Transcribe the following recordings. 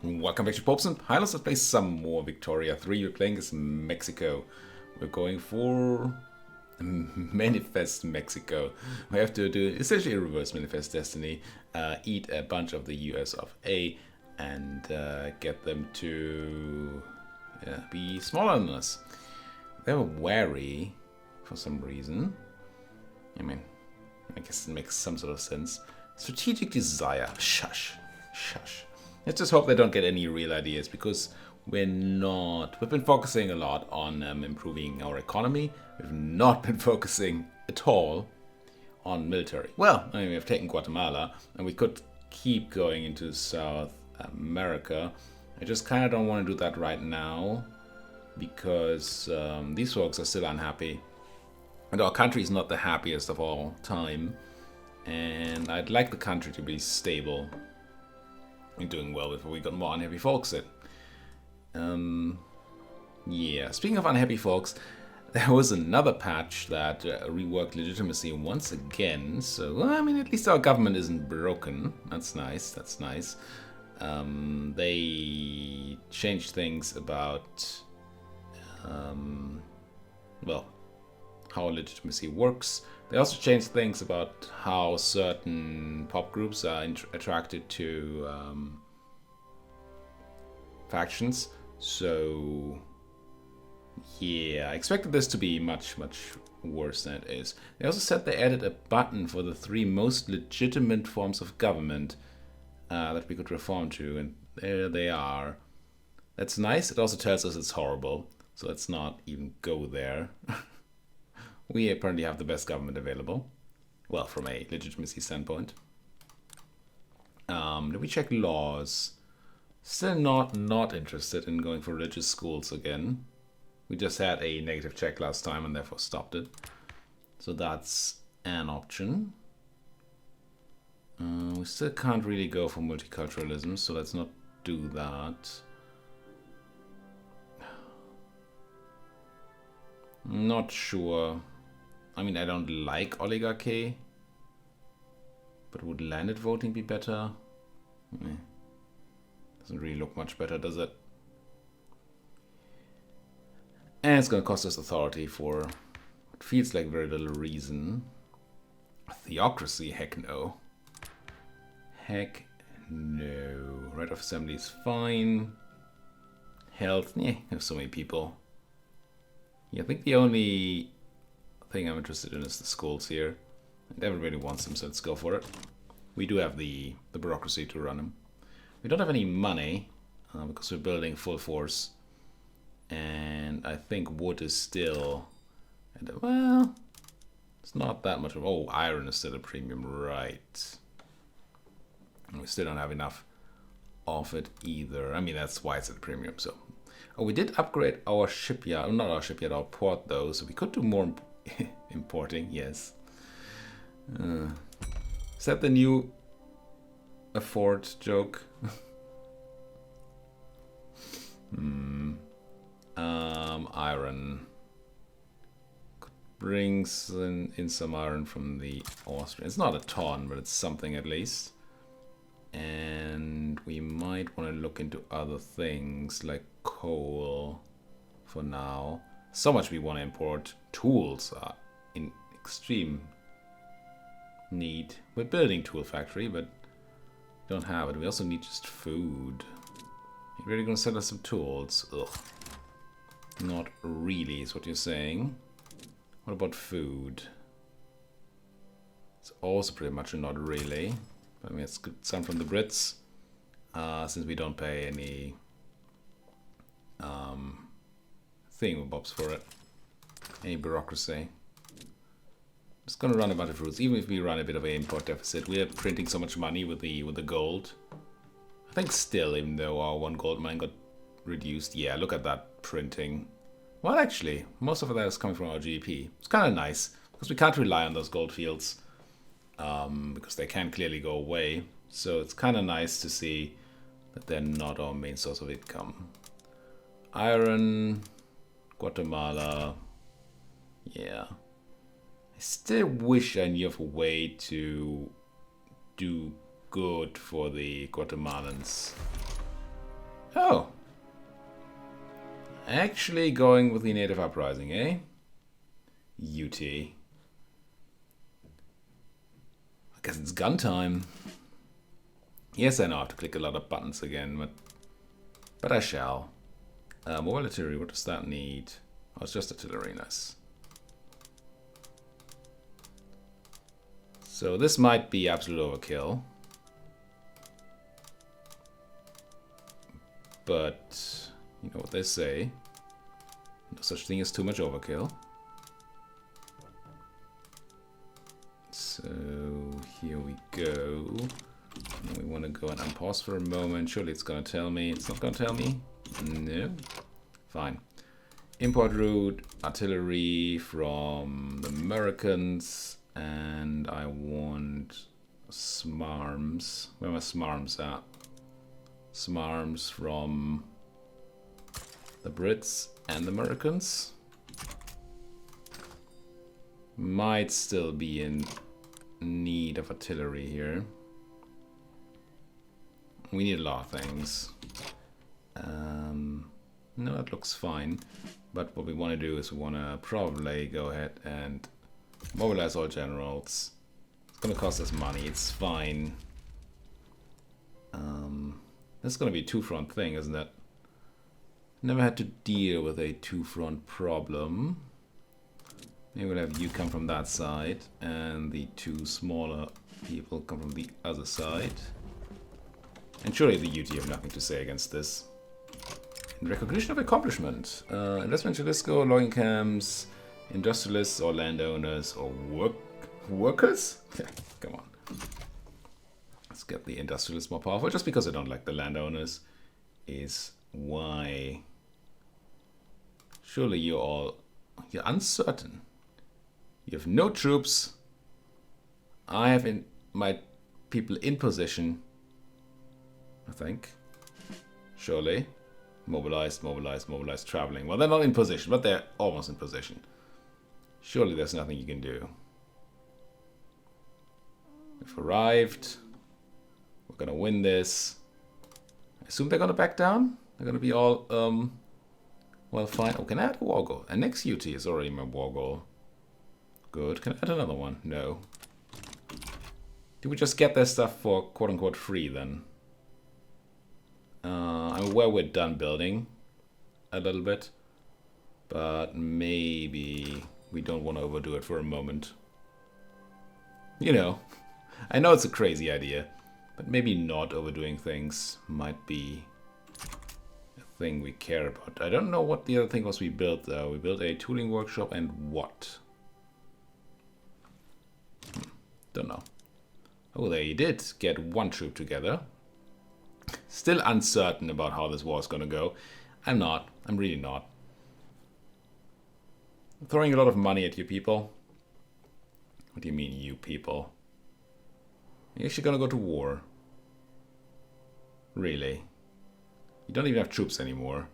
Welcome back to Popes and Pilots. Let's play some more Victoria 3. We're playing as Mexico. We're going for Manifest Mexico. We have to do essentially a reverse Manifest Destiny. Eat a bunch of the US of A and get them to be smaller than us. They were wary for some reason. I mean, I guess it makes some sort of sense. Strategic desire. Shush. Shush. Let's just hope they don't get any real ideas, because we've been focusing a lot on improving our economy. We've not been focusing at all on military. Well, I mean, we've taken Guatemala, and we could keep going into South America. I just kind of don't want to do that right now, because these folks are still unhappy. And our country is not the happiest of all time. And I'd like the country to be stable. Doing well before we got more unhappy folks in. Yeah, speaking of unhappy folks, there was another patch that reworked legitimacy once again. So, well, I mean, at least our government isn't broken. That's nice, that's nice. They changed things about, well, how legitimacy works. They also changed things about how certain pop groups are attracted to factions. So, yeah, I expected this to be much, much worse than it is. They also said they added a button for the 3 most legitimate forms of government that we could reform to, and there they are. That's nice. It also tells us it's horrible, so let's not even go there. We apparently have the best government available. Well, from a legitimacy standpoint. Did we check laws? Still not interested in going for religious schools again. We just had a negative check last time and therefore stopped it. So that's an option. We still can't really go for multiculturalism, so let's not do that. Not sure. I mean, I don't like oligarchy, but would landed voting be better? Doesn't really look much better, does it? And it's going to cost us authority for what feels like very little reason. Theocracy? Heck no. Heck no. Right of assembly is fine. Health? Yeah, there's so many people. Yeah, I think the only thing I'm interested in is the schools here. And everybody wants them, so let's go for it. We do have the bureaucracy to run them. We don't have any money because we're building full force. And I think wood is still, well, it's not that much. Oh, iron is still a premium, right? And we still don't have enough of it either. I mean, that's why it's at a premium. So, oh, we did upgrade our shipyard, not our shipyard, our port though. So we could do more importing. Yes. Is that the new afford joke? Iron. Brings in some iron from the Austrian. It's not a ton, but it's something at least. And we might want to look into other things like coal for now. So much we want to import. Tools are in extreme need. We're building tool factory, but don't have it. We also need just food. You really gonna sell us some tools? Ugh. Not really is what you're saying. What about food? It's also pretty much a not really. I mean, it's good some from the Brits, since we don't pay any thingamabobs for it. Any bureaucracy. Just gonna run a bunch of routes. Even if we run a bit of an import deficit, we are printing so much money with the gold. I think still, even though our 1 gold mine got reduced, yeah, look at that printing. Well, actually, most of that is coming from our GDP. It's kind of nice because we can't rely on those gold fields because they can clearly go away. So it's kind of nice to see that they're not our main source of income. Iron, Guatemala, yeah. I still wish I knew of a way to do good for the Guatemalans. Oh. Actually going with the native uprising, eh? UT. I guess it's gun time. Yes, I know I have to click a lot of buttons again, but I shall. Mobile artillery, what does that need? Oh, it's just artillery, nice. So this might be absolute overkill. But, you know what they say. No such thing as too much overkill. So, here we go. And we want to go and unpause for a moment. Surely it's going to tell me. It's not going to tell me? No. Fine. Import route, artillery from the Americans. And I want SMARMs. Where are my SMARMs at? SMARMs from the Brits and the Americans. Might still be in need of artillery here. We need a lot of things. No, that looks fine. But what we want to do is we want to probably go ahead and mobilize all generals. It's going to cost us money. It's fine. This is going to be a two-front thing, isn't it? Never had to deal with a two-front problem. Maybe we'll have you come from that side, and the two smaller people come from the other side. And surely the UT have nothing to say against this. In recognition of accomplishment, investment in Jalisco, logging camps, industrialists or landowners or workers? Yeah, come on. Let's get the industrialists more powerful. Just because I don't like the landowners is why. Surely you're uncertain. You have no troops. I have my people in position. I think. Surely. Mobilized, traveling. Well, they're not in position, but they're almost in position. Surely there's nothing you can do. We've arrived. We're gonna win this. I assume they're gonna back down? They're gonna be all, well, fine. Oh, can I add a war goal? And next UT is already my war goal. Good. Can I add another one? No. Do we just get their stuff for quote-unquote free then? I'm aware we're done building a little bit, but maybe we don't want to overdo it for a moment. You know, I know it's a crazy idea, but maybe not overdoing things might be a thing we care about. I don't know what the other thing was we built though. We built a tooling workshop and what? Don't know. Oh, they did get one troop together. Still uncertain about how this war is going to go. I'm not. I'm really not. I'm throwing a lot of money at you people. What do you mean, you people? You're actually going to go to war. Really? You don't even have troops anymore.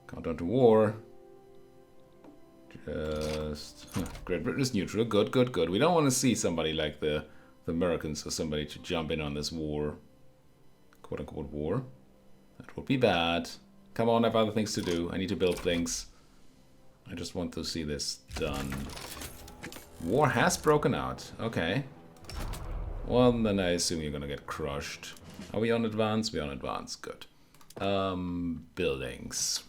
Countdown to war. Just... Great Britain is neutral. Good, good, good. We don't want to see somebody like the Americans or somebody to jump in on this war. Quote-unquote war. That would be bad. Come on, I have other things to do. I need to build things. I just want to see this done. War has broken out. Okay. Well, then I assume you're gonna get crushed. Are we on advance? We're on advance. Good. Buildings.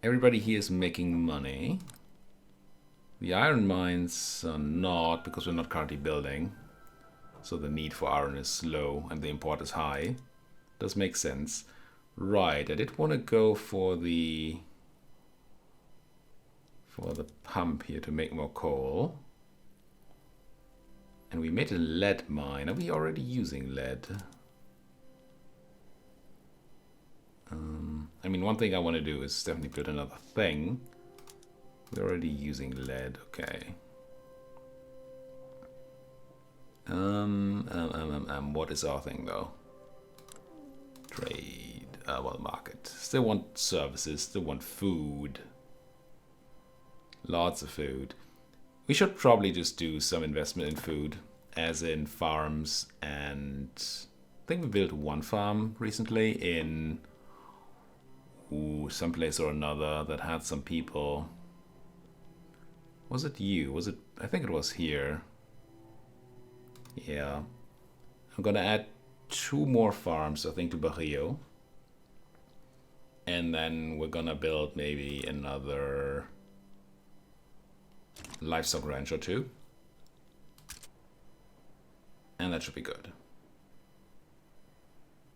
Everybody here is making money. The iron mines are not, because we're not currently building. So the need for iron is low and the import is high. Does make sense. Right, I did want to go for the pump here to make more coal. And we made a lead mine. Are we already using lead? I mean, one thing I want to do is definitely build another thing. We're already using lead, okay. What is our thing though? Trade, well, market. Still want services, still want food. Lots of food. We should probably just do some investment in food. as in farms, and I think we built one farm recently in some place or another that had some people. Was it you? Was it? I think it was here. Yeah. I'm gonna add 2 more farms, I think, to Barrio. And then we're gonna build maybe another livestock ranch or 2. And that should be good.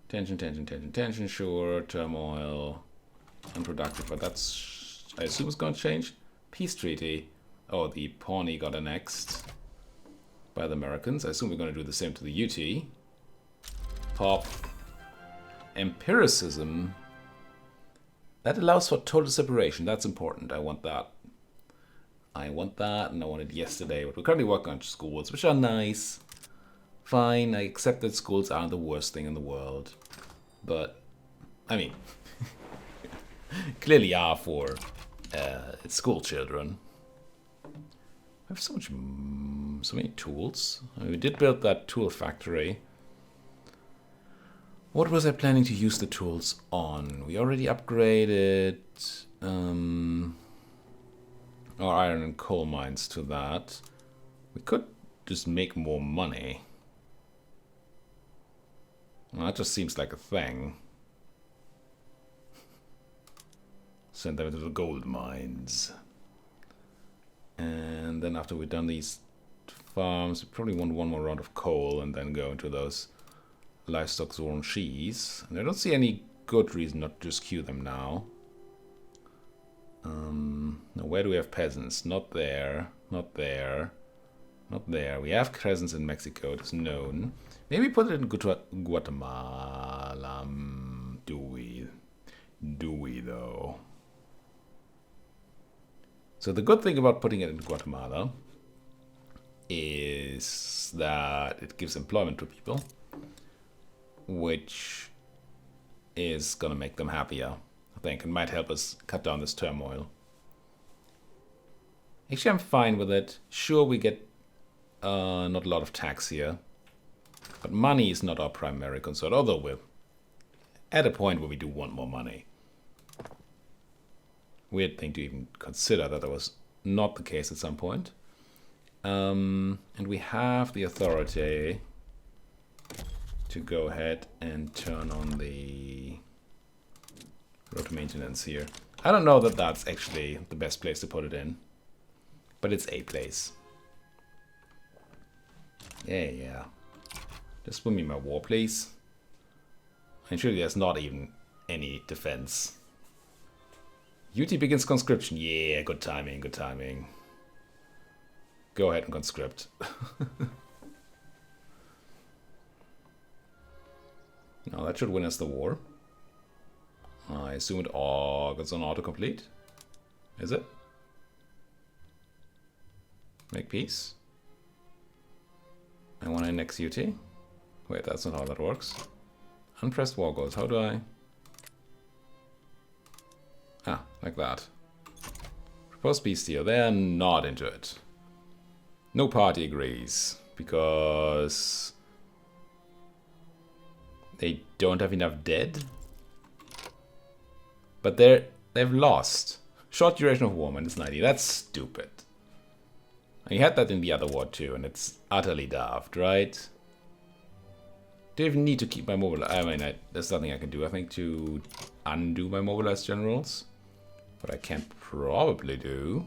Tension, sure. Turmoil. Unproductive, but that's, I assume it's gonna change. Peace treaty. Oh, the Pawnee got annexed by the Americans. I assume we're gonna do the same to the UT. Pop. Empiricism. That allows for total separation. That's important. I want that. I want that, and I want it yesterday. But we're currently working on schools, which are nice. Fine, I accept that schools aren't the worst thing in the world. But, I mean, clearly are for school children. I have so many tools. I mean, we did build that tool factory. What was I planning to use the tools on? We already upgraded our iron and coal mines to that. We could just make more money. Well, that just seems like a thing. Send them to the gold mines. And then after we've done these farms, we probably want one more round of coal and then go into those livestock ranches. And I don't see any good reason not to just queue them now. Now where do we have peasants? Not there, not there, not there. We have peasants in Mexico, it is known. Maybe put it in Guatemala. Do we? Do we though? So the good thing about putting it in Guatemala is that it gives employment to people, which is gonna make them happier, I think, and might help us cut down this turmoil. Actually, I'm fine with it. Sure, we get not a lot of tax here, but money is not our primary concern, although we're at a point where we do want more money. Weird thing to even consider that was not the case at some point. And we have the authority to go ahead and turn on the road maintenance here. I don't know that that's actually the best place to put it in, but it's a place. Yeah. Just win me my war, please. And surely there's not even any defense. UT begins conscription. Yeah, good timing, good timing. Go ahead and conscript. Now that should win us the war. I assume it all goes on autocomplete. Is it? Make peace. I want to annex UT. Wait, that's not how that works. Unpressed war goals. How do I? Ah, like that. Proposed peace deal. They're not into it. No party agrees because they don't have enough dead. But they've lost. Short duration of war minus 90. That's stupid. You had that in the other war too, and it's utterly daft, right? Do you even need to keep my mobilized? I mean, there's nothing I can do, I think, to undo my mobilized generals. What I can probably do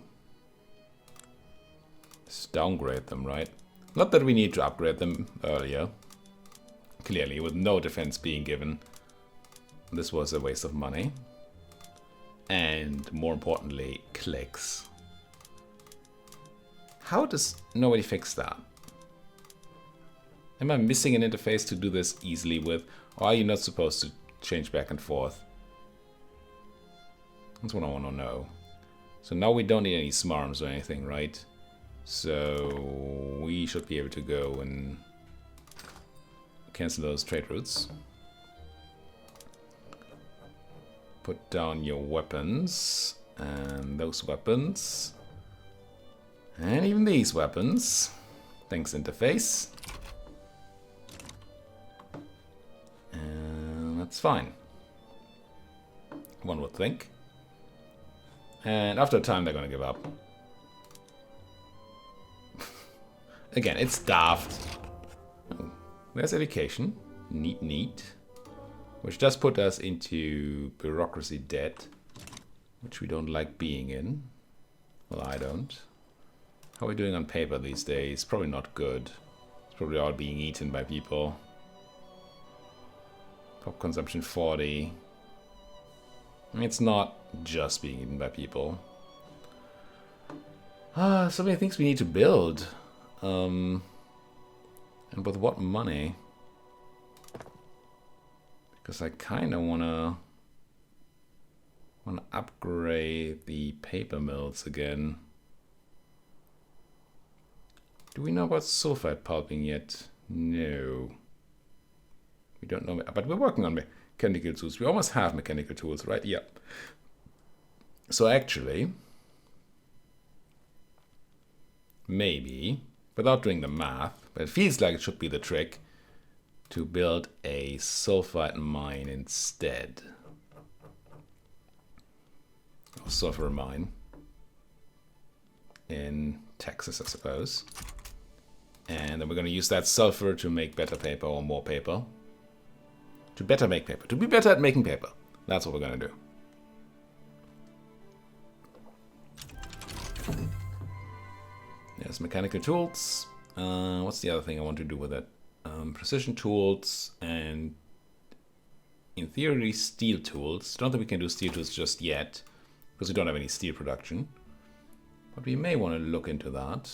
is downgrade them, right? Not that we need to upgrade them earlier. Clearly, with no defense being given, this was a waste of money. And more importantly, clicks. How does nobody fix that? Am I missing an interface to do this easily with? Or are you not supposed to change back and forth? That's what I want to know. So now we don't need any smarms or anything, right? So we should be able to go and cancel those trade routes. Put down your weapons and those weapons. And even these weapons. Thanks, interface. That's fine. One would think. And after a time, they're going to give up. Again, it's daft. Oh, there's education. Neat, neat. Which does put us into bureaucracy debt. Which we don't like being in. Well, I don't. How are we doing on paper these days? Probably not good. It's probably all being eaten by people. Pop consumption 40. It's not just being eaten by people. So many things we need to build. And with what money? Because I kind of want to upgrade the paper mills again. Do we know about sulfite pulping yet? No. We don't know, but we're working on mechanical tools. We almost have mechanical tools, right? Yeah. So actually, maybe, without doing the math, but it feels like it should be the trick, to build a sulfite mine instead. Or sulfur mine. In Texas, I suppose. And then we're going to use that sulfur to make better paper or more paper. To better make paper. To be better at making paper. That's what we're going to do. There's mechanical tools. What's the other thing I want to do with it? Precision tools and, in theory, steel tools. Don't think we can do steel tools just yet, because we don't have any steel production. But we may want to look into that.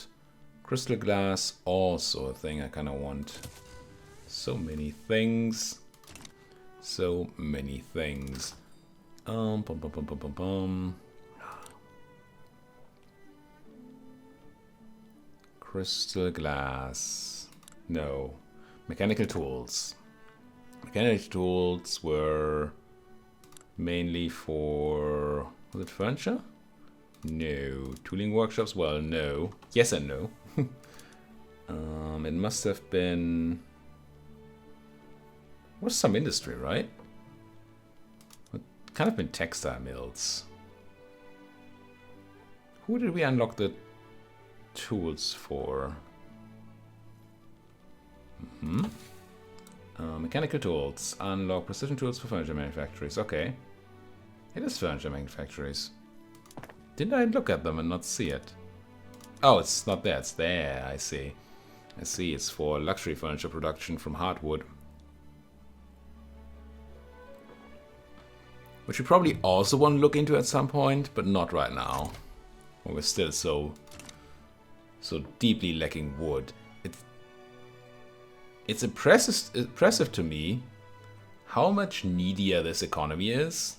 Crystal glass, also a thing I kind of want. So many things. So many things. Crystal glass. No. Mechanical tools. Mechanical tools were mainly for... Was it furniture? No. Tooling workshops? Well, no. Yes and no. It must have been... It was some industry, right? It kind of been textile mills. Who did we unlock the tools for? Mechanical tools. Unlock precision tools for furniture manufacturers. Okay. It is furniture manufacturers. Didn't I look at them and not see it? Oh, it's not there. It's there. I see. I see. It's for luxury furniture production from hardwood. Which we probably also want to look into at some point, but not right now. We're still so deeply lacking wood. It's impressive to me how much needier this economy is.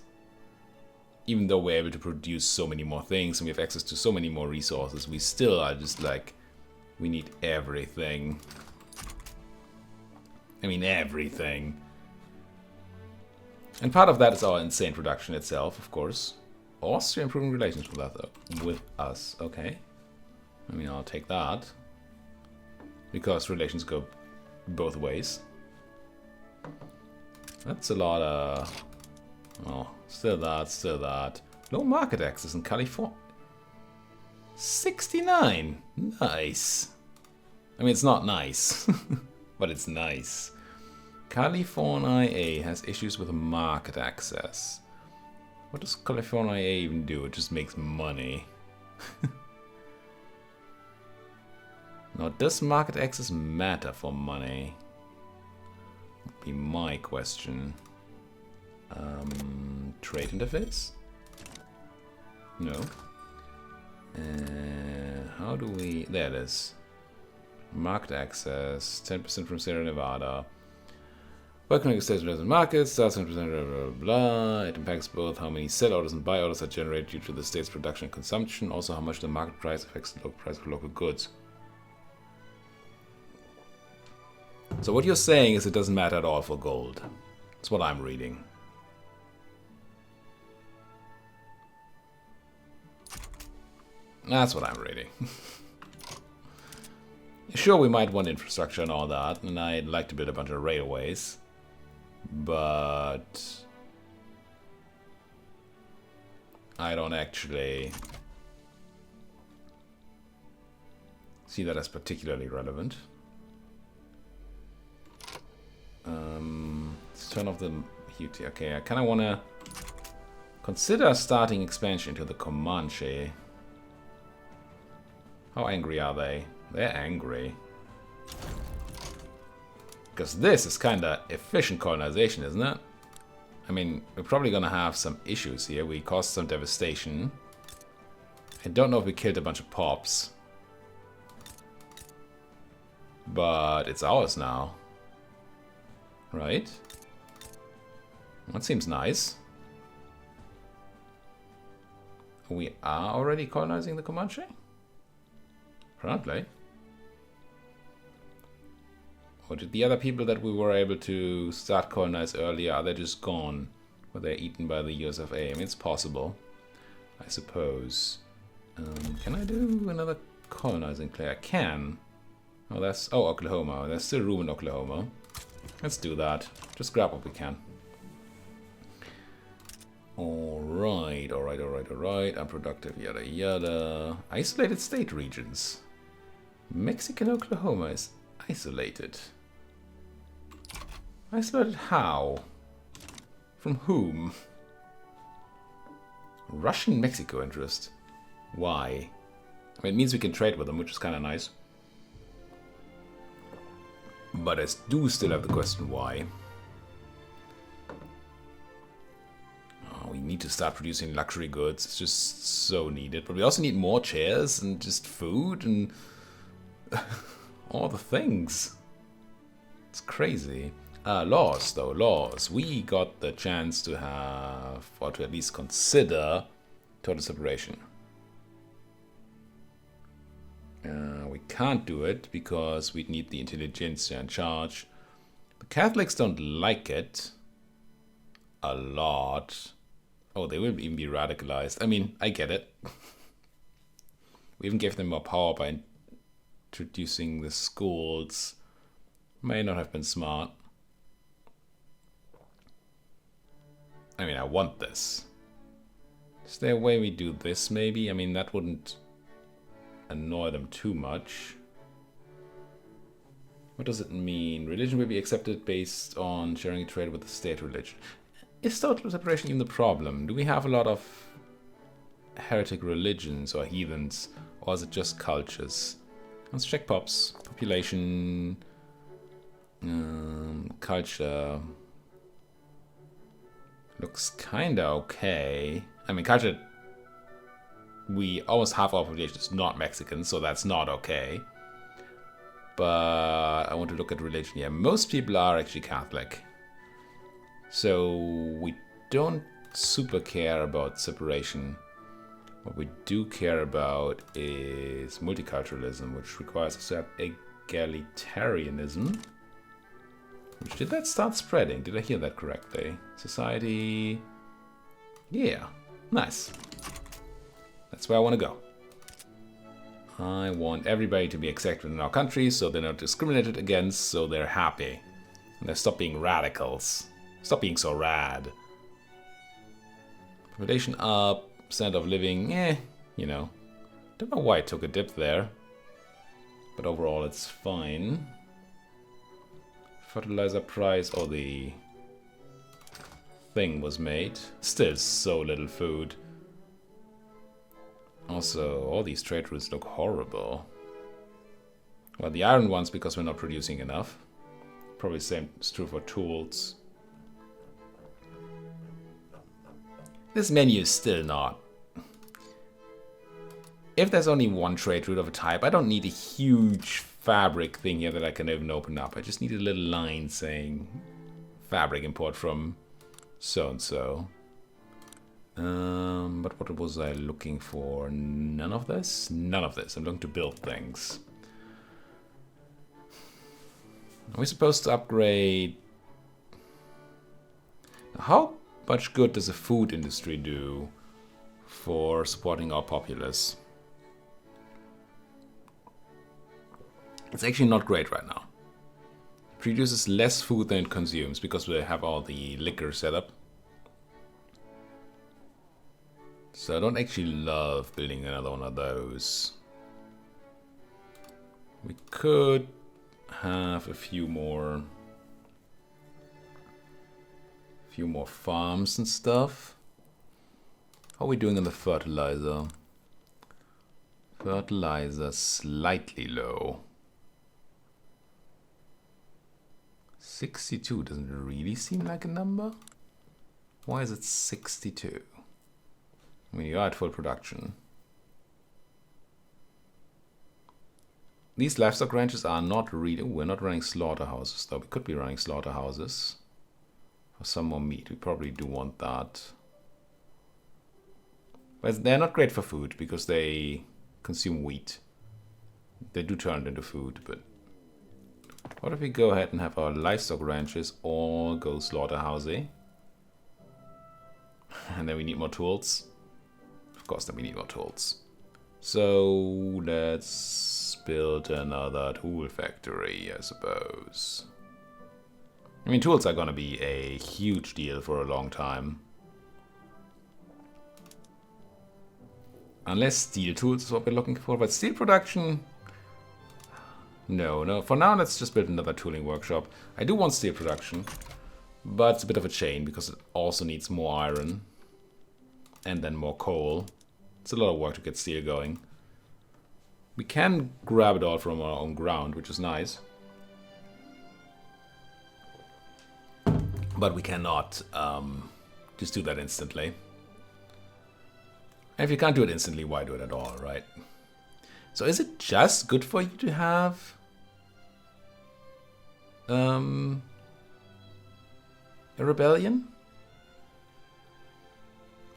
Even though we're able to produce so many more things and we have access to so many more resources, we still are just like, we need everything. I mean, everything. And part of that is our insane production itself, of course. Austria improving relations with us. Okay. I mean, I'll take that. Because relations go both ways. That's a lot of... Oh, still that. Low market access in California. 69. Nice. I mean, it's not nice. But it's nice. California IA has issues with market access. What does California IA even do? It just makes money. Now, does market access matter for money? Would be my question. Trade interface? No. How do we... There it is. Market access. 10% from Sierra Nevada. Welcome to states and markets. 10% blah, blah, blah. It impacts both how many sell orders and buy orders are generated due to the state's production and consumption. Also, how much the market price affects the local price of local goods. So what you're saying is it doesn't matter at all for gold. That's what I'm reading. That's what I'm reading. Sure, we might want infrastructure and all that, and I'd like to build a bunch of railways. but I don't actually see that as particularly relevant. Let's turn off the heat. Okay, I kind of want to consider starting expansion into the Comanche. How angry are they? They're angry. Because this is kind of efficient colonization, isn't it? I mean, we're probably going to have some issues here. We caused some devastation. I don't know if we killed a bunch of pops. But it's ours now. Right? That seems nice. We are already colonizing the Comanche? Apparently. Or did the other people that we were able to start colonize earlier, are they just gone? Were they eaten by the USFA? I mean, it's possible. I suppose. Can I do another colonizing play? I can. Oh, that's... Oh, Oklahoma. There's still room in Oklahoma. Let's do that. Just grab what we can. Alright, alright, alright, alright. Unproductive, yada yada. Isolated state regions. Mexican Oklahoma is isolated. Isolated how? From whom? Russian Mexico interest. Why? I mean, it means we can trade with them, which is kind of nice. But I do still have the question why. Oh, we need to start producing luxury goods. It's just so needed. But we also need more chairs and just food and all the things. It's crazy. Laws, though. Laws. We got the chance to have, or to at least consider, total separation. We can't do it because we'd need the intelligentsia in charge. The Catholics don't like it a lot. Oh, they will even be radicalized. I mean, I get it. We even gave them more power by introducing the schools. May not have been smart. I mean, I want this. Is there a way we do this, maybe? I mean, that wouldn't annoy them too much. What does it mean? Religion will be accepted based on sharing a trade with the state religion. Is total separation even the problem? Do we have a lot of heretic religions or heathens? Or is it just cultures? Let's check pops. Population. Culture. Looks kinda okay. I mean, culture... We almost half our population is not Mexican, so that's not okay. But I want to look at religion here. Most people are actually Catholic. So we don't super care about separation. What we do care about is multiculturalism, which requires us to have egalitarianism. Which, did that start spreading? Did I hear that correctly? Society... Yeah, nice. That's where I want to go. I want everybody to be accepted in our country so they're not discriminated against, so they're happy. And they stop being radicals. Stop being so rad. Population up, standard of living, you know. Don't know why it took a dip there. But overall it's fine. Fertilizer price, oh, the thing was made. Still so little food. Also, all these trade routes look horrible. Well, the iron ones because we're not producing enough. Probably the same is true for tools. This menu is still not. If there's only one trade route of a type, I don't need a huge fabric thing here that I can even open up. I just need a little line saying fabric import from so-and-so. But what was I looking for? None of this? None of this. I'm looking to build things. Are we supposed to upgrade? How much good does the food industry do for supporting our populace? It's actually not great right now. produces less food than it consumes because we have all the liquor set up. So I don't actually love building another one of those. We could have a few more farms and stuff. How are we doing on the fertilizer? Fertilizer slightly low. 62 doesn't really seem like a number. Why is it 62? I mean, you are at full production. These livestock ranches are not really... We're not running slaughterhouses, though. We could be running slaughterhouses. For some more meat. We probably do want that. But they're not great for food, because they consume wheat. They do turn it into food, but... What if we go ahead and have our livestock ranches all go slaughterhousey? And then we need more tools. Of course, then we need more tools. So let's build another tool factory, I suppose. I mean, tools are gonna be a huge deal for a long time. Unless steel tools is what we're looking for, but steel production... No. For now, let's just build another tooling workshop. I do want steel production, but it's a bit of a chain because it also needs more iron and then more coal. It's a lot of work to get steel going. We can grab it all from our own ground, which is nice. But we cannot just do that instantly. And if you can't do it instantly, why do it at all, right? So is it just good for you to have a rebellion?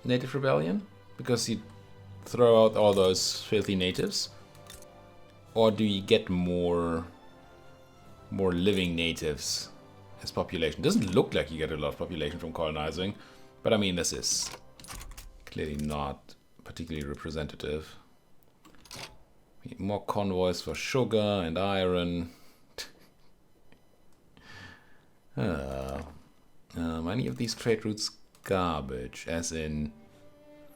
Native rebellion? Because you throw out all those filthy natives? Or do you get more living natives as population? Doesn't look like you get a lot of population from colonizing, but I mean, this is clearly not particularly representative. More convoys for sugar and iron. Many of these trade routes garbage, as in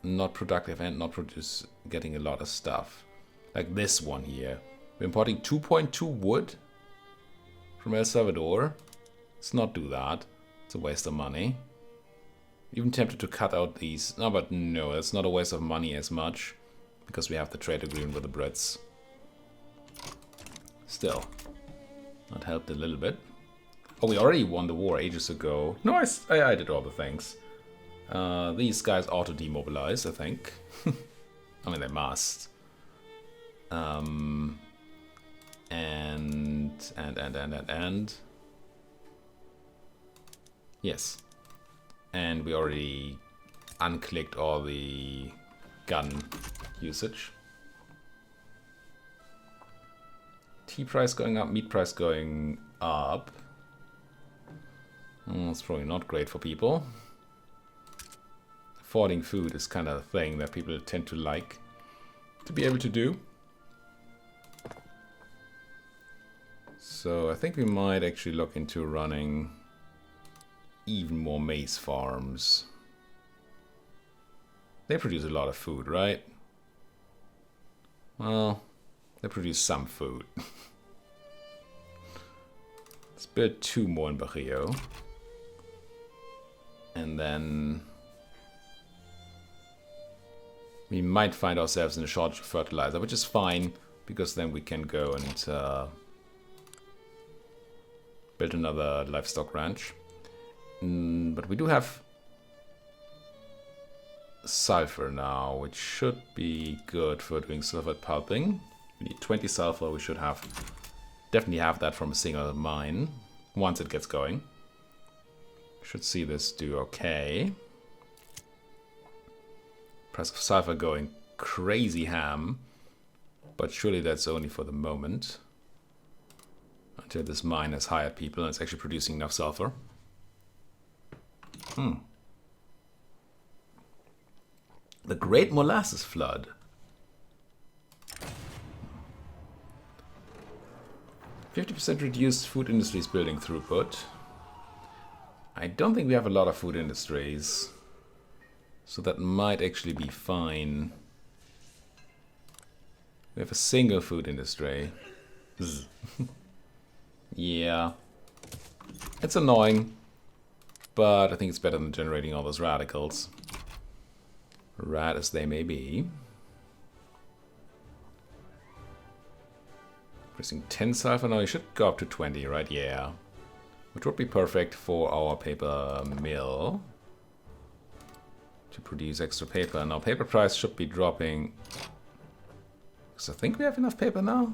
not productive and not getting a lot of stuff. Like this one here. We're importing 2.2 wood from El Salvador. Let's not do that. It's a waste of money. Even tempted to cut out these. No, but no, it's not a waste of money as much. Because we have the trade agreement with the Brits. Still. That helped a little bit. Oh, we already won the war ages ago. No, I did all the things. These guys auto-demobilize, I think. I mean, they must. And... Yes. And we already unclicked all the gun usage. Tea price going up, meat price going up. It's probably not great for people. Affording food is kind of a thing that people tend to like to be able to do. So I think we might actually look into running even more maize farms. They produce a lot of food, right? Well, they produce some food. Let's build 2 more in Barrio. And then we might find ourselves in a shortage of fertilizer, which is fine, because then we can go and build another livestock ranch. But we do have sulfur now, which should be good for doing sulfur pulping. We need 20 sulfur. We should definitely have that from a single mine once it gets going. Should see this do okay. Price of sulfur going crazy ham, but surely that's only for the moment. Until this mine has hired people and it's actually producing enough sulfur. The Great Molasses Flood. 50% reduced food industries building throughput. I don't think we have a lot of food industries, so that might actually be fine. We have a single food industry. Yeah. It's annoying, but I think it's better than generating all those radicals. Rad as they may be. Pressing 10 sulfur now, you should go up to 20, right? Yeah. Which would be perfect for our paper mill. To produce extra paper. Now paper price should be dropping. So I think we have enough paper now.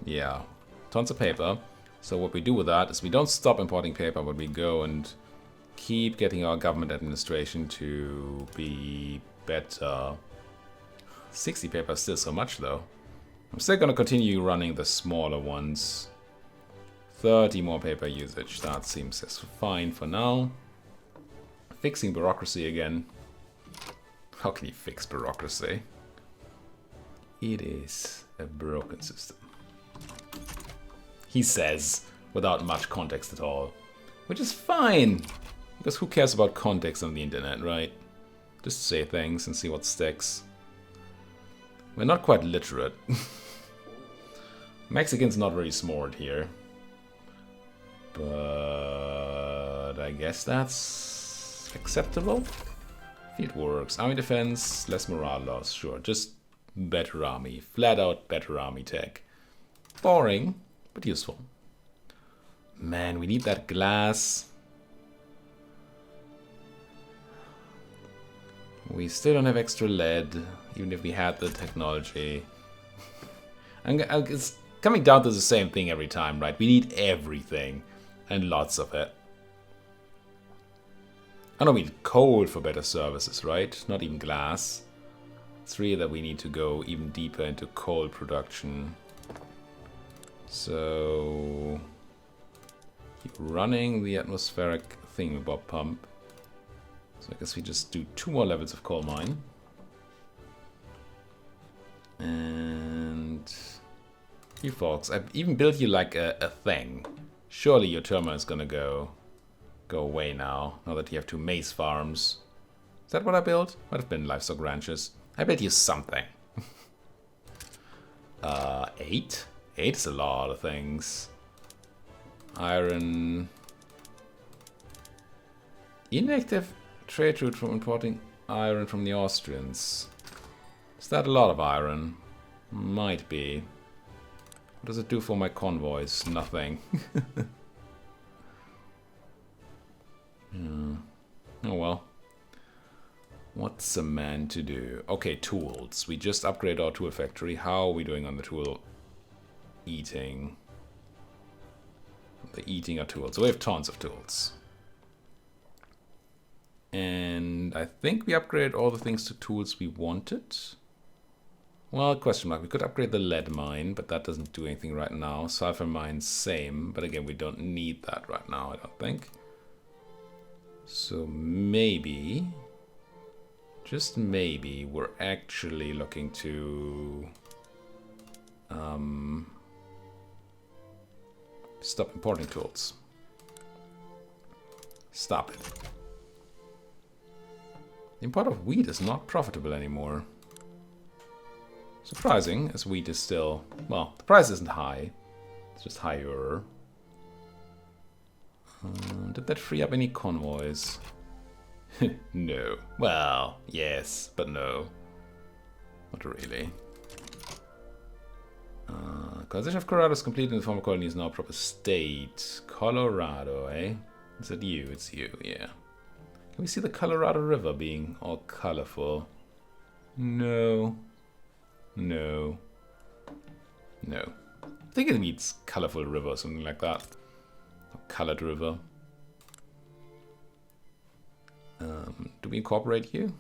Yeah, tons of paper. So what we do with that is we don't stop importing paper, but we go and keep getting our government administration to be better. 60 paper is still so much though. I'm still going to continue running the smaller ones. 30 more paper usage, that seems fine for now. Fixing bureaucracy again. How can you fix bureaucracy? It is a broken system. He says, without much context at all. Which is fine, because who cares about context on the internet, right? Just say things and see what sticks. We're not quite literate. Mexicans not very smart here. But I guess that's acceptable. Field works, army defense, less morale loss, sure. Just better army, flat out better army tech. Boring, but useful. Man, we need that glass. We still don't have extra lead, even if we had the technology. It's coming down to the same thing every time, right? We need everything, and lots of it. I don't need coal for better services, right? Not even glass. It's really that we need to go even deeper into coal production. So keep running the atmospheric thingamabob pump. So I guess we just do 2 more levels of coal mine. And you folks, I've even built you like a thing. Surely your terminal is gonna go away now that you have 2 maize farms. Is that what I built? Might have been livestock ranches. I bet you something. 8? 8 is a lot of things. Iron. Inactive trade route from importing iron from the Austrians. Is that a lot of iron? Might be. What does it do for my convoys? Nothing. Oh well. What's a man to do? Okay, tools. We just upgraded our tool factory. How are we doing on the tool eating? The eating our tools. So we have tons of tools. And I think we upgraded all the things to tools we wanted. Well, question mark. We could upgrade the lead mine, but that doesn't do anything right now. Sulfur mine, same. But again, we don't need that right now, I don't think. So maybe, just maybe, we're actually looking to stop importing tools. Stop it. The import of wheat is not profitable anymore. Surprising, as wheat is still, well, the price isn't high, it's just higher. Did that free up any convoys? No. Well, yes, but no. Not really. Colonization of Colorado is complete and the former colony is now a proper state. Colorado, eh? Is it you? It's you, yeah. Can we see the Colorado River being all colorful? No. No. No. I think it needs colorful river or something like that. Colored river. Do we incorporate you?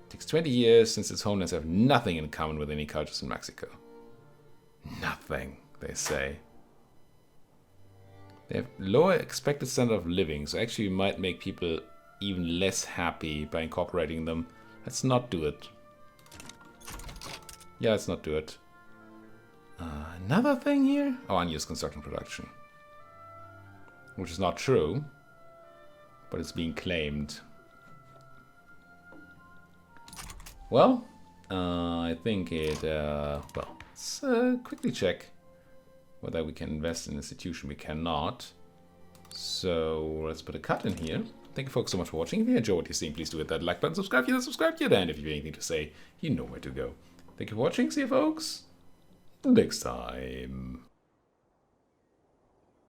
It takes 20 years since its homelands have nothing in common with any cultures in Mexico. Nothing, they say. They have lower expected standard of living, so actually we might make people even less happy by incorporating them. Let's not do it. Yeah, let's not do it. Another thing here? Oh, unused construction production. Which is not true, but it's being claimed. Well, I think it, well, let's quickly check whether we can invest in an institution. We cannot. So let's put a cut in here. Thank you folks so much for watching. If you enjoyed what you're seeing, please do hit that like button, subscribe if you haven't subscribed yet, and if you have anything to say, you know where to go. Thank you for watching. See you folks next time.